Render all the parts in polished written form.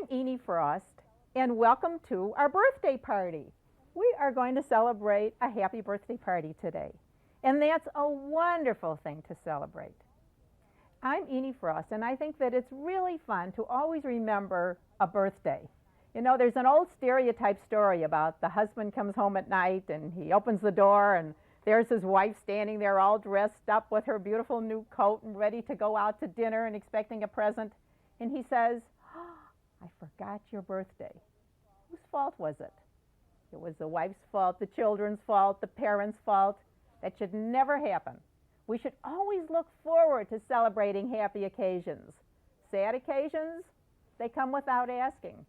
I'm Eenie Frost, and welcome to our birthday party. We are going to celebrate a happy birthday party today, and that's a wonderful thing to celebrate. I'm Eenie Frost, and I think that it's really fun to always remember a birthday. You know, there's an old stereotype story about the husband comes home at night and he opens the door and there's his wife standing there all dressed up with her beautiful new coat and ready to go out to dinner and expecting a present. And he says, "Oh, I forgot your birthday." Whose fault was it? It was the wife's fault, the children's fault, the parents' fault. That should never happen. We should always look forward to celebrating happy occasions. Sad occasions, they come without asking.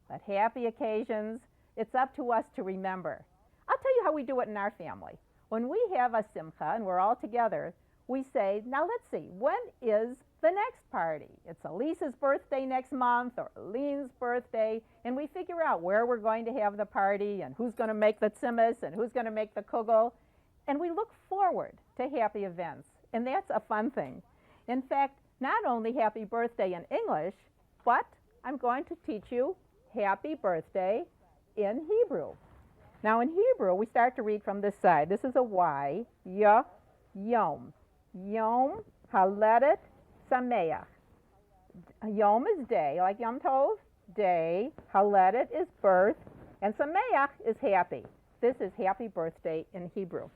But happy occasions, it's up to us to remember. I'll tell you how we do it in our family. When we have a simcha and we're all together, we say, now let's see, when is the next party? It's Elisa's birthday next month or Lean's birthday, and we figure out where we're going to have the party and who's going to make the tzimmus and who's going to make the kugel. And we look forward to happy events, and that's a fun thing. In fact, not only happy birthday in English, but I'm going to teach you happy birthday in Hebrew. Now in Hebrew, we start to read from this side. This is a Y, Ya, Yom. Yom Haledet Sameach. Yom is day, like Yom Tov, day. Haledet is birth, and Sameach is happy. This is happy birthday in Hebrew.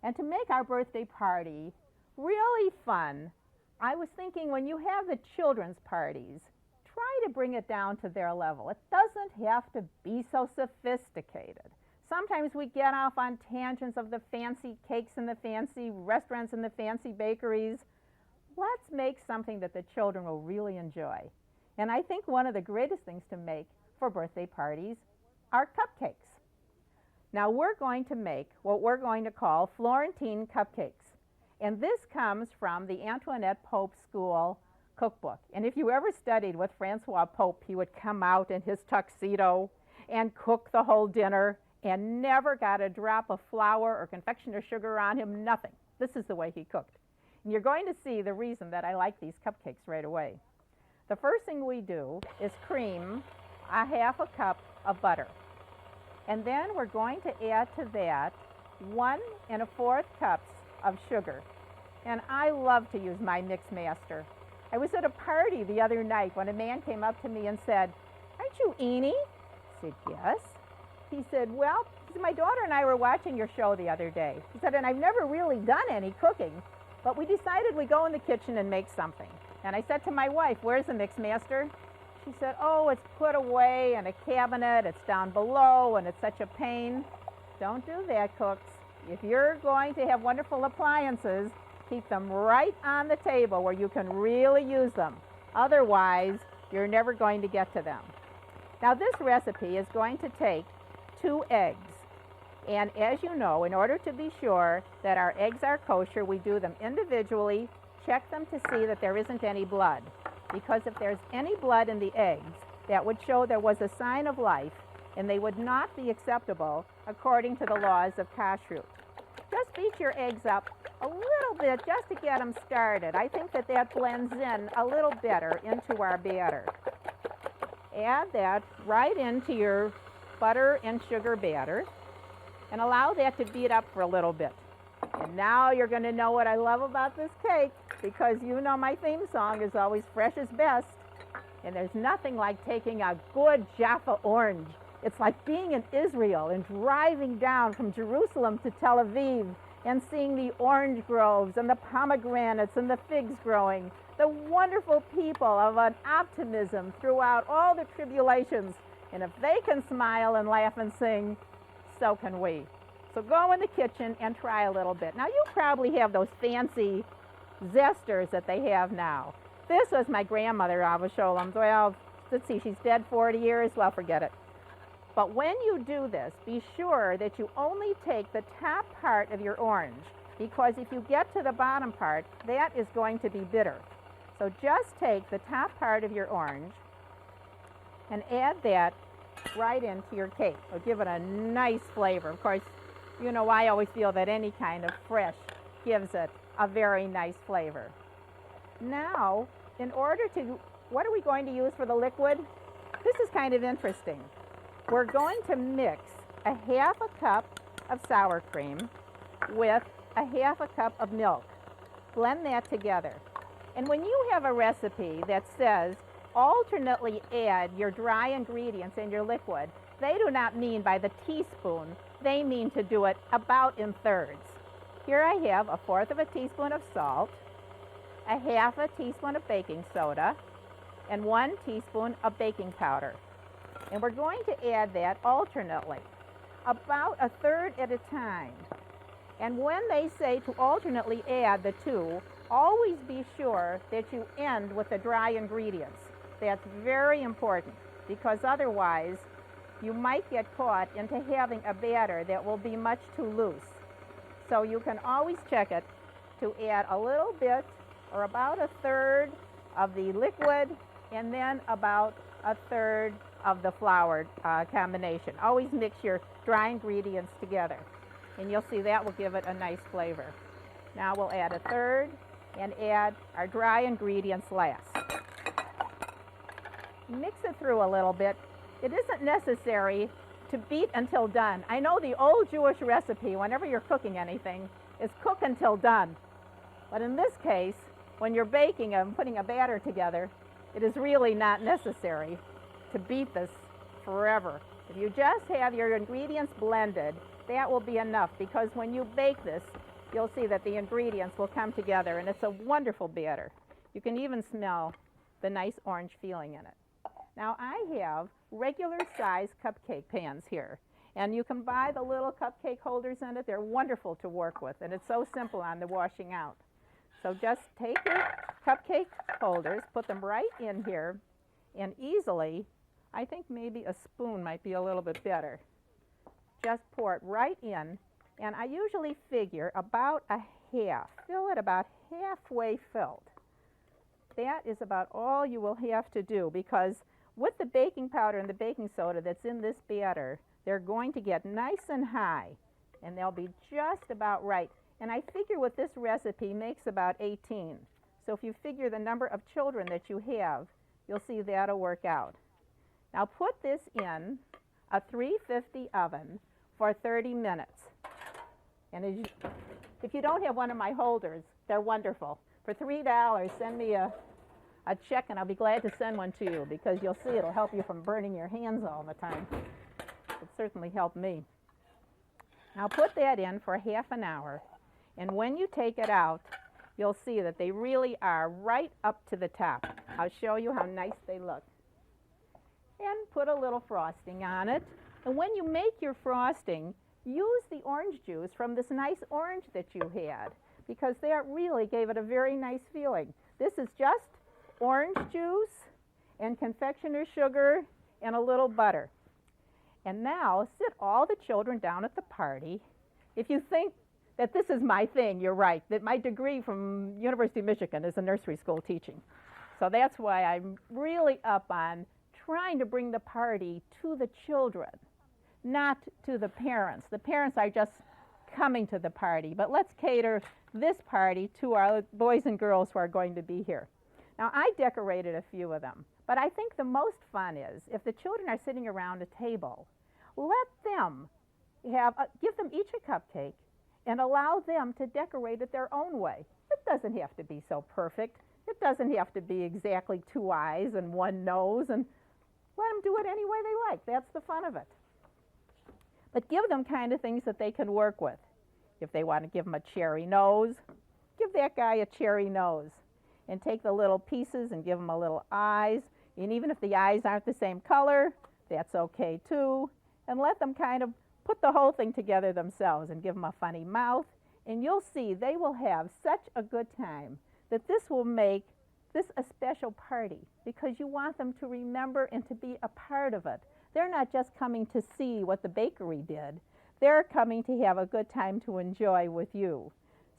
And to make our birthday party really fun, I was thinking when you have the children's parties, try to bring it down to their level. It doesn't have to be so sophisticated. Sometimes we get off on tangents of the fancy cakes and the fancy restaurants and the fancy bakeries. Let's make something that the children will really enjoy. And I think one of the greatest things to make for birthday parties are cupcakes. Now we're going to make what we're going to call Florentine cupcakes. And this comes from the Antoinette Pope School cookbook. And if you ever studied with Francois Pope, he would come out in his tuxedo and cook the whole dinner and never got a drop of flour or confectioner sugar on him, nothing. This is the way he cooked. And you're going to see the reason that I like these cupcakes right away. The first thing we do is cream a half a cup of butter. And then we're going to add to that 1 1/4 cups of sugar. And I love to use my mix master. I was at a party the other night when a man came up to me and said, "Aren't you Eenie?" I said, "Yes." He said, "Well," he said, "my daughter and I were watching your show the other day." He said, "And I've never really done any cooking, but we decided we'd go in the kitchen and make something." And I said to my wife, "Where's the mix master?" She said, "Oh, it's put away in a cabinet, it's down below, and it's such a pain." Don't do that, cooks. If you're going to have wonderful appliances, keep them right on the table where you can really use them. Otherwise, you're never going to get to them. Now, this recipe is going to take 2 eggs. And as you know, in order to be sure that our eggs are kosher, we do them individually, check them to see that there isn't any blood. Because if there's any blood in the eggs, that would show there was a sign of life, and they would not be acceptable according to the laws of kashrut. Just beat your eggs up a little bit just to get them started. I think that that blends in a little better into our batter. Add that right into your butter and sugar batter and allow that to beat up for a little bit. And now you're going to know what I love about this cake, because you know my theme song is always fresh is best. And there's nothing like taking a good Jaffa orange. It's like being in Israel and driving down from Jerusalem to Tel Aviv and seeing the orange groves and the pomegranates and the figs growing, the wonderful people of an optimism throughout all the tribulations. And if they can smile and laugh and sing, so can we. So go in the kitchen and try a little bit. Now you probably have those fancy zesters that they have now. This was my grandmother, Abba Sholem. Well, let's see, she's dead 40 years. Well, forget it. But when you do this, be sure that you only take the top part of your orange, because if you get to the bottom part, that is going to be bitter. So just take the top part of your orange and add that right into your cake. It'll give it a nice flavor. Of course, you know, I always feel that any kind of fresh gives it a very nice flavor. Now, in order to what are we going to use for the liquid? This is kind of interesting. We're going to mix a half a cup of sour cream with a half a cup of milk. Blend that together. And when you have a recipe that says alternately add your dry ingredients in your liquid, they do not mean by the teaspoon, they mean to do it about in thirds. Here I have 1/4 of a teaspoon of salt, a 1/2 a teaspoon of baking soda, and 1 teaspoon of baking powder. And we're going to add that alternately, about 1/3 at a time. And when they say to alternately add the two, always be sure that you end with the dry ingredients. That's very important, because otherwise you might get caught into having a batter that will be much too loose. So you can always check it to add a little bit, or about 1/3 of the liquid, and then about 1/3 of the flour combination. Always mix your dry ingredients together, and you'll see that will give it a nice flavor. Now we'll add 1/3 and add our dry ingredients last. Mix it through a little bit. It isn't necessary to beat until done. I know the old Jewish recipe, whenever you're cooking anything, is cook until done. But in this case, when you're baking and putting a batter together, it is really not necessary to beat this forever. If you just have your ingredients blended, that will be enough, because when you bake this, you'll see that the ingredients will come together, and it's a wonderful batter. You can even smell the nice orange feeling in it. Now I have regular size cupcake pans here, and you can buy the little cupcake holders in it. They're wonderful to work with, and it's so simple on the washing out. So just take your cupcake holders, put them right in here, and easily, I think maybe a spoon might be a little bit better. Just pour it right in, and I usually figure about 1/2. Fill it about halfway filled. That is about all you will have to do, because with the baking powder and the baking soda that's in this batter, they're going to get nice and high, and they'll be just about right. And I figure with this recipe makes about 18. So if you figure the number of children that you have, you'll see that'll work out. Now put this in a 350 oven for 30 minutes. And if you don't have one of my holders, they're wonderful. For $3, send me a check, and I'll be glad to send one to you, because you'll see it'll help you from burning your hands all the time. It certainly helped me. Now put that in for 1/2 an hour, and when you take it out, you'll see that they really are right up to the top. I'll show you how nice they look. And put a little frosting on it. And when you make your frosting, use the orange juice from this nice orange that you had, because that really gave it a very nice feeling. This is just orange juice and confectioner's sugar and a little butter. And now sit all the children down at the party. If you think that this is my thing, you're right. That my degree from University of Michigan is in nursery school teaching. So that's why I'm really up on trying to bring the party to the children, not to the parents. The parents are just coming to the party, but let's cater this party to our boys and girls who are going to be here. Now I decorated a few of them, but I think the most fun is if the children are sitting around a table, let them give them each a cupcake and allow them to decorate it their own way. It doesn't have to be so perfect. It doesn't have to be exactly 2 eyes and 1 nose, and let them do it any way they like. That's the fun of it. But give them kind of things that they can work with. If they want to give them a cherry nose, give that guy a cherry nose. And take the little pieces and give them a little eyes. And even if the eyes aren't the same color, that's okay too. And let them kind of put the whole thing together themselves and give them a funny mouth. And you'll see they will have such a good time that this will make this a special party, because you want them to remember and to be a part of it. They're not just coming to see what the bakery did. They're coming to have a good time to enjoy with you.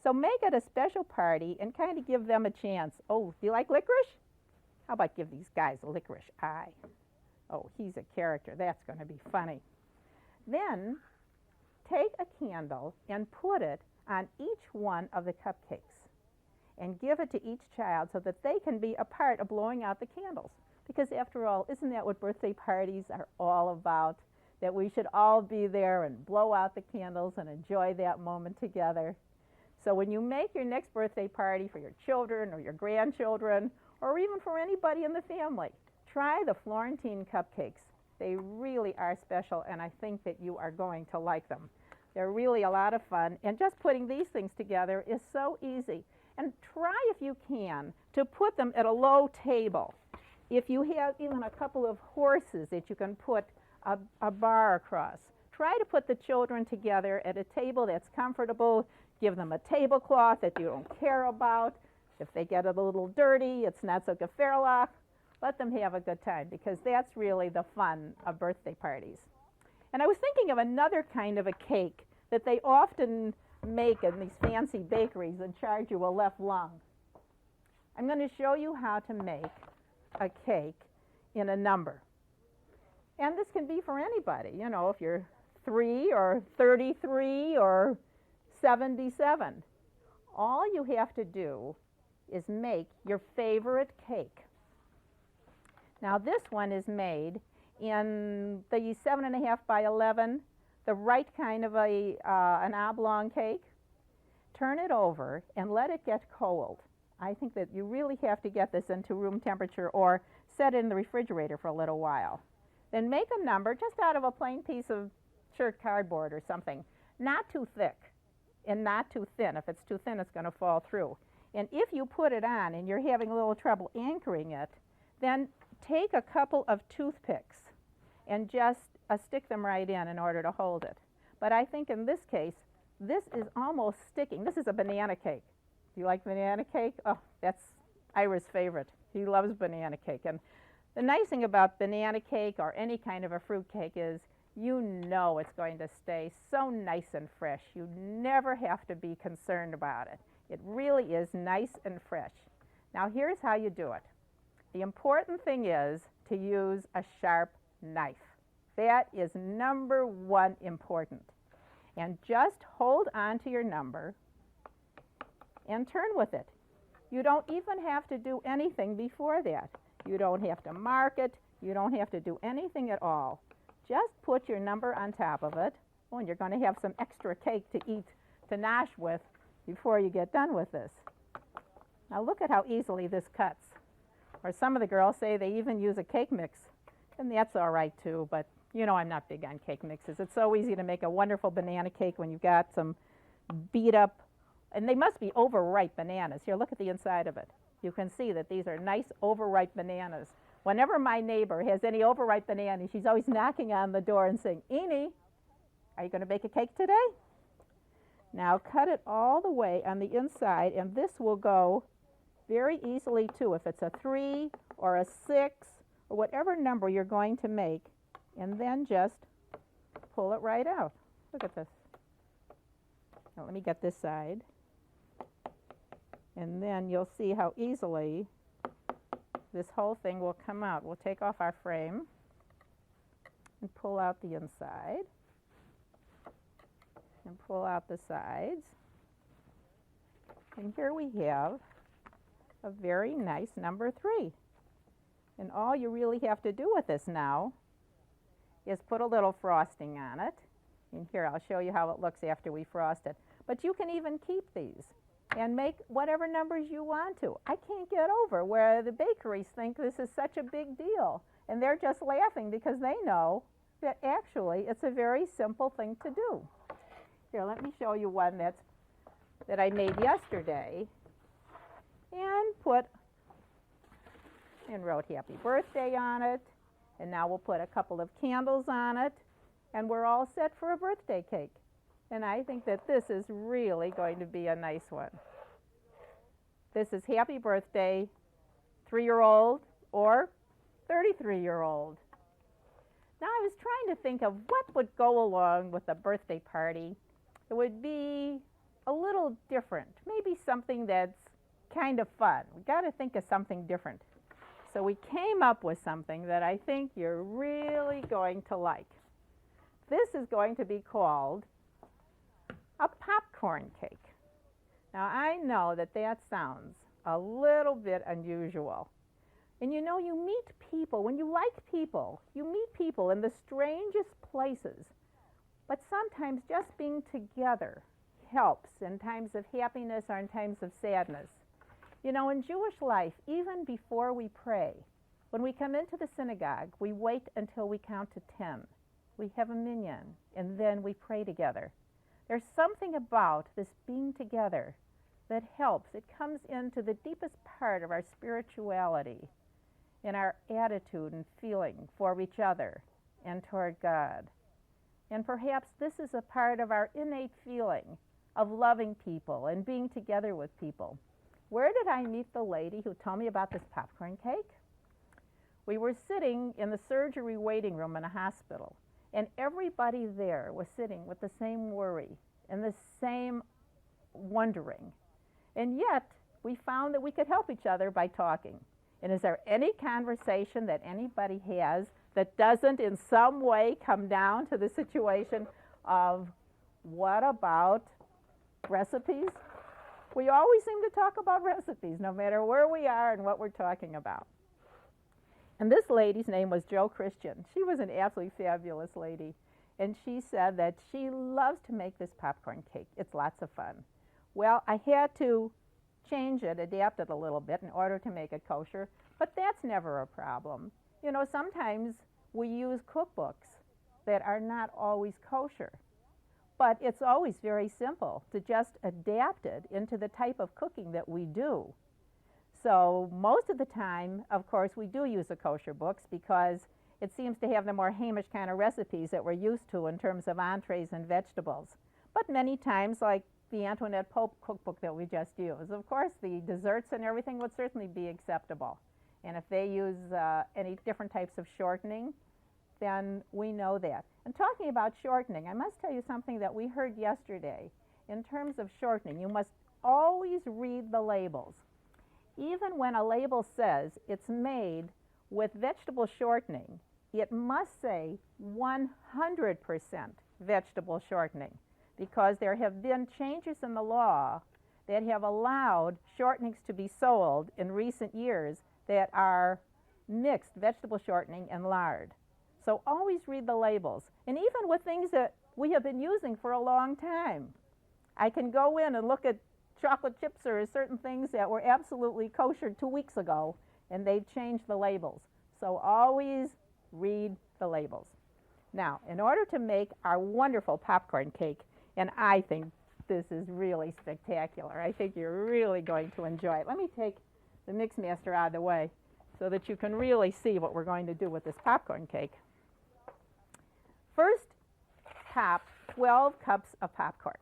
So make it a special party and kind of give them a chance. Oh, do you like licorice? How about give these guys a licorice eye? Oh, he's a character. That's going to be funny. Then take a candle and put it on each one of the cupcakes. and give it to each child so that they can be a part of blowing out the candles. Because after all, isn't that what birthday parties are all about? That we should all be there and blow out the candles and enjoy that moment together. So when you make your next birthday party for your children or your grandchildren, or even for anybody in the family, try the Florentine cupcakes. They really are special, and I think that you are going to like them. They're really a lot of fun, and just putting these things together is so easy. And try, if you can, to put them at a low table. If you have even a couple of horses that you can put a bar across, try to put the children together at a table that's comfortable. Give them a tablecloth that you don't care about. If they get a little dirty, it's not so gefährlich. Let them have a good time, because that's really the fun of birthday parties. And I was thinking of another kind of a cake that they often make in these fancy bakeries and charge you a left lung. I'm going to show you how to make a cake in a number. And this can be for anybody, you know, if you're 3 or 33 or 77. All you have to do is make your favorite cake. Now this one is made in the 7.5 by 11, the right kind of an oblong cake. Turn it over and let it get cold. I think that you really have to get this into room temperature or set it in the refrigerator for a little while. Then make a number just out of a plain piece of shirt cardboard or something. Not too thick and not too thin. If it's too thin, it's going to fall through. And if you put it on and you're having a little trouble anchoring it, then take a couple of toothpicks and just stick them right in order to hold it. But I think in this case, this is almost sticking. This is a banana cake. Do you like banana cake? Oh, that's Ira's favorite. He loves banana cake. And the nice thing about banana cake or any kind of a fruit cake is you know it's going to stay so nice and fresh. You never have to be concerned about it. It really is nice and fresh. Now here's how you do it. The important thing is to use a sharp knife. That is number one important. And just hold on to your number and turn with it. You don't even have to do anything before that. You don't have to mark it. You don't have to do anything at all. Just put your number on top of it. Oh, and you're going to have some extra cake to eat, to nosh with before you get done with this. Now look at how easily this cuts. Or some of the girls say they even use a cake mix. And that's all right too, but you know I'm not big on cake mixes. It's so easy to make a wonderful banana cake when you've got some beat up, and they must be overripe bananas. Here, look at the inside of it. You can see that these are nice overripe bananas. Whenever my neighbor has any overripe bananas, she's always knocking on the door and saying, "Eenie, are you going to bake a cake today?" Now cut it all the way on the inside, and this will go very easily too. If it's a 3 or a 6 or whatever number you're going to make, and then just pull it right out. Look at this. Now let me get this side. And then you'll see how easily this whole thing will come out. We'll take off our frame and pull out the inside and pull out the sides. And here we have a very nice number 3. And all you really have to do with this now is put a little frosting on it. And here, I'll show you how it looks after we frost it. But you can even keep these and make whatever numbers you want to. I can't get over where the bakeries think this is such a big deal. And they're just laughing because they know that actually it's a very simple thing to do. Here, let me show you one that I made yesterday and wrote happy birthday on it. And now we'll put a couple of candles on it, and we're all set for a birthday cake. And I think that this is really going to be a nice one. This is happy birthday, 3-year-old or 33-year-old. Now I was trying to think of what would go along with a birthday party. It would be a little different, maybe something that's kind of fun. We've got to think of something different. So we came up with something that I think you're really going to like. This is going to be called a popcorn cake. Now, I know that that sounds a little bit unusual. And you know, you meet people, when you like people, you meet people in the strangest places. But sometimes just being together helps in times of happiness or in times of sadness. You know, in Jewish life, even before we pray, when we come into the synagogue, we wait until we count to 10. We have a minyan, and then we pray together. There's something about this being together that helps. It comes into the deepest part of our spirituality, in our attitude and feeling for each other and toward God. And perhaps this is a part of our innate feeling of loving people and being together with people. Where did I meet the lady who told me about this popcorn cake? We were sitting in the surgery waiting room in a hospital, and everybody there was sitting with the same worry and the same wondering. And yet, we found that we could help each other by talking. And is there any conversation that anybody has that doesn't in some way come down to the situation of, what about recipes? We always seem to talk about recipes, no matter where we are and what we're talking about. And this lady's name was Jo Christian. She was an absolutely fabulous lady. And she said that she loves to make this popcorn cake. It's lots of fun. Well, I had to change it, adapt it a little bit in order to make it kosher, but that's never a problem. You know, sometimes we use cookbooks that are not always kosher, but it's always very simple to just adapt it into the type of cooking that we do. So most of the time, of course, we do use the kosher books because it seems to have the more Hamish kind of recipes that we're used to in terms of entrees and vegetables. But many times, like the Antoinette Pope cookbook that we just used, of course, the desserts and everything would certainly be acceptable. And if they use any different types of shortening, then we know that. And talking about shortening, I must tell you something that we heard yesterday. In terms of shortening, you must always read the labels. Even when a label says it's made with vegetable shortening, it must say 100% vegetable shortening, because there have been changes in the law that have allowed shortenings to be sold in recent years that are mixed vegetable shortening and lard. So always read the labels. And even with things that we have been using for a long time, I can go in and look at chocolate chips or certain things that were absolutely kosher 2 weeks ago, and they've changed the labels. So always read the labels. Now, in order to make our wonderful popcorn cake, and I think this is really spectacular, I think you're really going to enjoy it. Let me take the mix master out of the way so that you can really see what we're going to do with this popcorn cake. First, pop 12 cups of popcorn.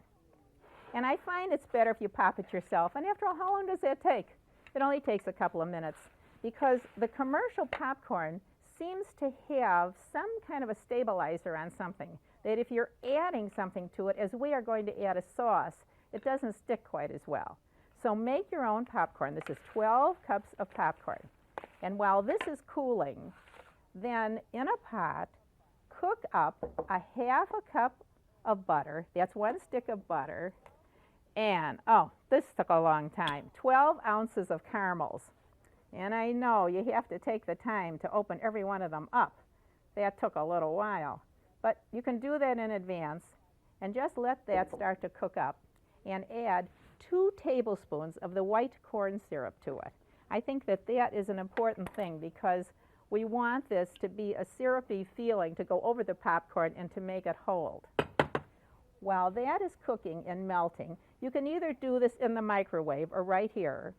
And I find it's better if you pop it yourself. And after all, how long does that take? It only takes a couple of minutes, because the commercial popcorn seems to have some kind of a stabilizer on something, that if you're adding something to it, as we are going to add a sauce, it doesn't stick quite as well. So make your own popcorn. This is 12 cups of popcorn. And while this is cooling, then in a pot, cook up a half a cup of butter. That's 1 stick of butter. And, oh, this took a long time, 12 ounces of caramels. And I know you have to take the time to open every one of them up. That took a little while. But you can do that in advance and just let that start to cook up and add 2 tablespoons of the white corn syrup to it. I think that that is an important thing, because we want this to be a syrupy feeling to go over the popcorn and to make it hold. While that is cooking and melting, you can either do this in the microwave or right here.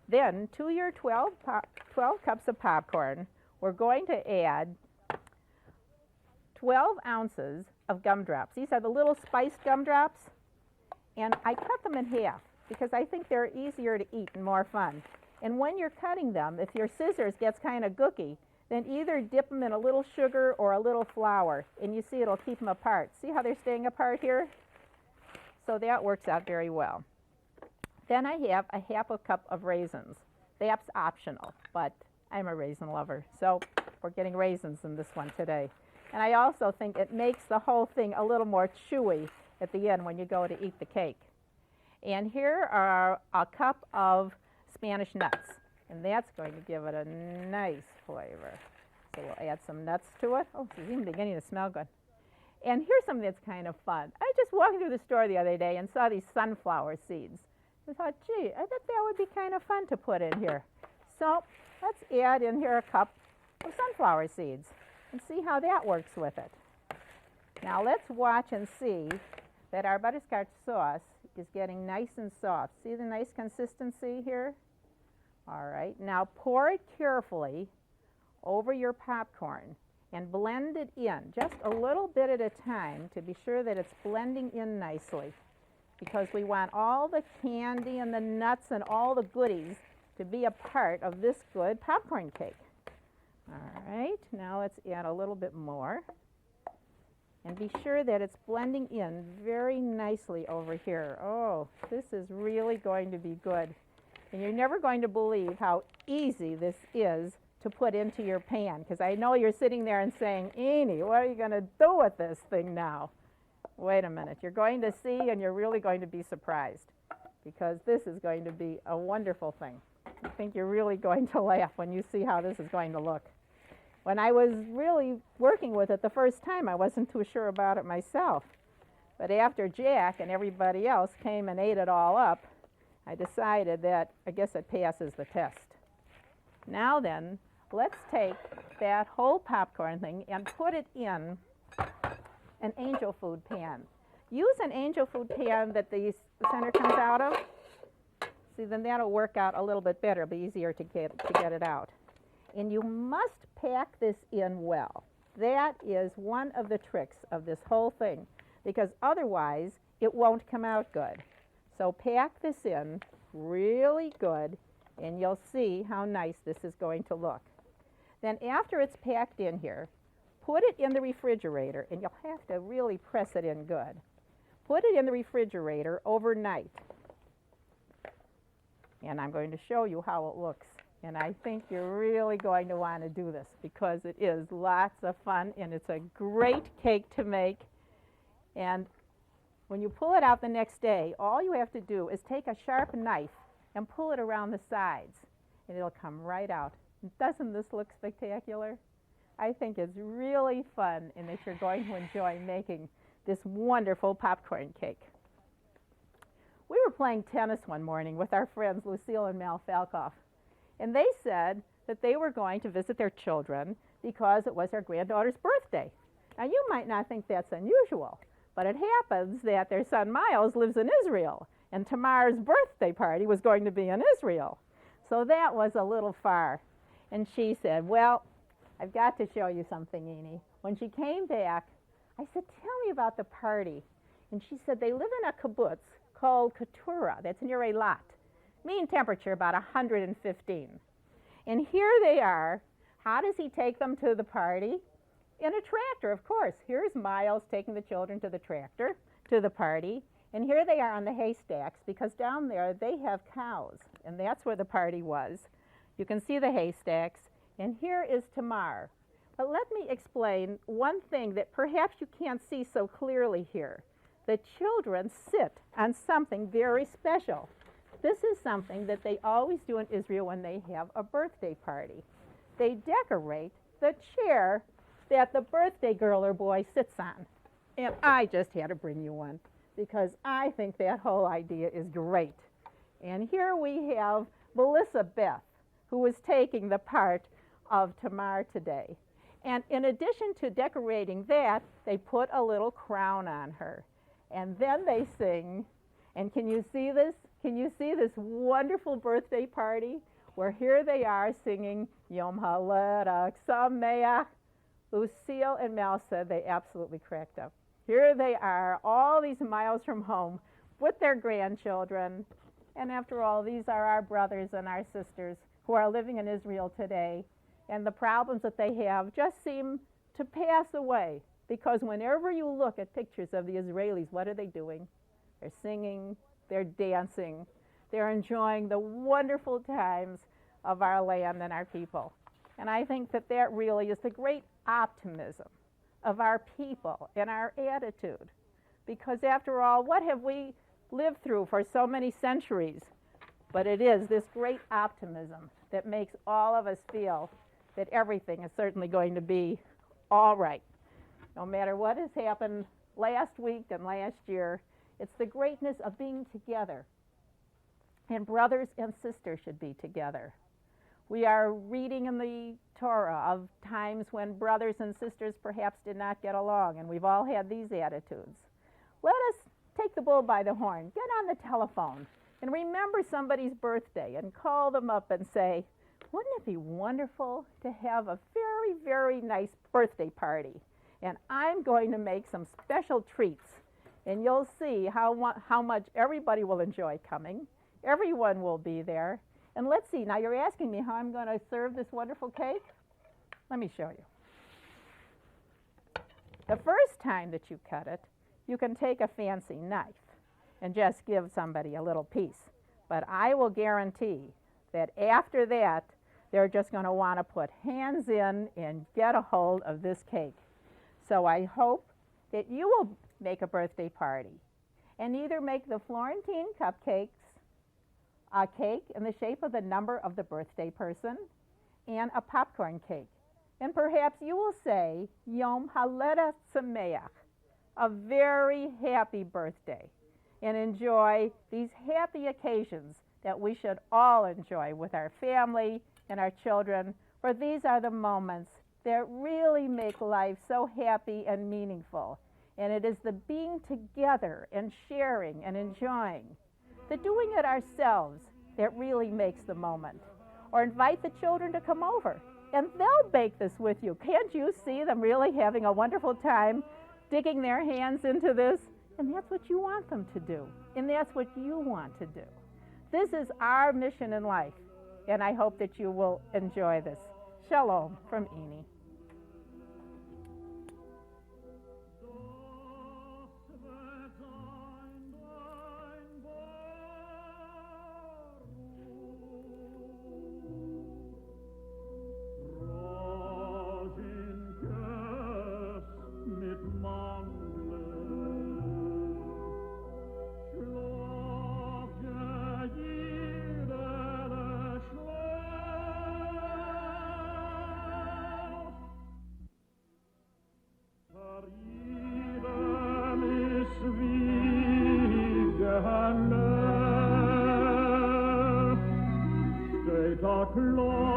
Then, to your 12 cups of popcorn, we're going to add 12 ounces of gumdrops. These are the little spiced gumdrops, and I cut them in half because I think they're easier to eat and more fun. And when you're cutting them, if your scissors gets kind of gooky, then either dip them in a little sugar or a little flour, and you see it'll keep them apart. See how they're staying apart here? So that works out very well. Then I have a half a cup of raisins. That's optional, but I'm a raisin lover, so we're getting raisins in this one today. And I also think it makes the whole thing a little more chewy at the end when you go to eat the cake. And here are a cup of Spanish nuts, and that's going to give it a nice flavor. So we'll add some nuts to it. Oh, it's even beginning to smell good. And here's something that's kind of fun. I just walked through the store the other day and saw these sunflower seeds. I thought, gee, I bet that would be kind of fun to put in here. So let's add in here a cup of sunflower seeds and see how that works with it. Now let's watch and see that our butterscotch sauce is getting nice and soft. See the nice consistency here? All right, now pour it carefully over your popcorn and blend it in just a little bit at a time to be sure that it's blending in nicely, because we want all the candy and the nuts and all the goodies to be a part of this good popcorn cake. All right, now let's add a little bit more and be sure that it's blending in very nicely over here. Oh, this is really going to be good. And you're never going to believe how easy this is to put into your pan, because I know you're sitting there and saying, Eenie, what are you going to do with this thing now? Wait a minute. You're going to see, and you're really going to be surprised, because this is going to be a wonderful thing. I think you're really going to laugh when you see how this is going to look. When I was really working with it the first time, I wasn't too sure about it myself. But after Jack and everybody else came and ate it all up, I decided that I guess it passes the test. Now then, let's take that whole popcorn thing and put it in an angel food pan. Use an angel food pan that the center comes out of. See, then that'll work out a little bit better. It'll be easier to get it out. And you must pack this in well. That is one of the tricks of this whole thing, because otherwise it won't come out good. So pack this in really good, and you'll see how nice this is going to look. Then after it's packed in here, put it in the refrigerator, and you'll have to really press it in good. Put it in the refrigerator overnight. And I'm going to show you how it looks. And I think you're really going to want to do this, because it is lots of fun, and it's a great cake to make. And when you pull it out the next day, all you have to do is take a sharp knife and pull it around the sides, and it'll come right out. Doesn't this look spectacular? I think it's really fun, and that you're going to enjoy making this wonderful popcorn cake. We were playing tennis one morning with our friends Lucille and Mal Falkoff, and they said that they were going to visit their children because it was their granddaughter's birthday. Now, you might not think that's unusual, but it happens that their son Miles lives in Israel, and Tamar's birthday party was going to be in Israel. So that was a little far. And she said, well, I've got to show you something, Eenie. When she came back, I said, tell me about the party. And she said, they live in a kibbutz called Keturah. That's near Eilat. Mean temperature about 115. And here they are. How does he take them to the party? In a tractor, of course. Here's Miles taking the children to the tractor, to the party. And here they are on the haystacks, because down there they have cows. And that's where the party was. You can see the haystacks. And here is Tamar. But let me explain one thing that perhaps you can't see so clearly here. The children sit on something very special. This is something that they always do in Israel when they have a birthday party. They decorate the chair that the birthday girl or boy sits on. And I just had to bring you one, because I think that whole idea is great. And here we have Melissa Beth, who is taking the part of Tamar today. And in addition to decorating that, they put a little crown on her. And then they sing. And can you see this? Can you see this wonderful birthday party where here they are singing Yom Haledak Sameach? Lucille and Mel said they absolutely cracked up. Here they are, all these miles from home with their grandchildren. And after all, these are our brothers and our sisters who are living in Israel today. And the problems that they have just seem to pass away, because whenever you look at pictures of the Israelis, what are they doing? They're singing, they're dancing, they're enjoying the wonderful times of our land and our people. And I think that that really is the great optimism of our people and our attitude. Because after all, what have we lived through for so many centuries. But it is this great optimism that makes all of us feel that everything is certainly going to be all right. No matter what has happened last week and last year, it's the greatness of being together. And brothers and sisters should be together. We are reading in the Torah of times when brothers and sisters perhaps did not get along, and we've all had these attitudes. Let us take the bull by the horn, get on the telephone, and remember somebody's birthday and call them up and say, wouldn't it be wonderful to have a very, very nice birthday party? And I'm going to make some special treats. And you'll see how much everybody will enjoy coming. Everyone will be there. And let's see, now you're asking me how I'm going to serve this wonderful cake? Let me show you. The first time that you cut it, you can take a fancy knife and just give somebody a little piece. But I will guarantee that after that, they're just going to want to put hands in and get a hold of this cake. So I hope that you will make a birthday party and either make the Florentine cupcakes a cake in the shape of the number of the birthday person and a popcorn cake. And perhaps you will say, Yom Haledet Sameach, a very happy birthday, and enjoy these happy occasions that we should all enjoy with our family and our children, for these are the moments that really make life so happy and meaningful. And it is the being together and sharing and enjoying, the doing it ourselves, that really makes the moment. Or invite the children to come over, and they'll bake this with you. Can't you see them really having a wonderful time digging their hands into this? And that's what you want them to do, and that's what you want to do. This is our mission in life, and I hope that you will enjoy this. Shalom from Eenie. Lord.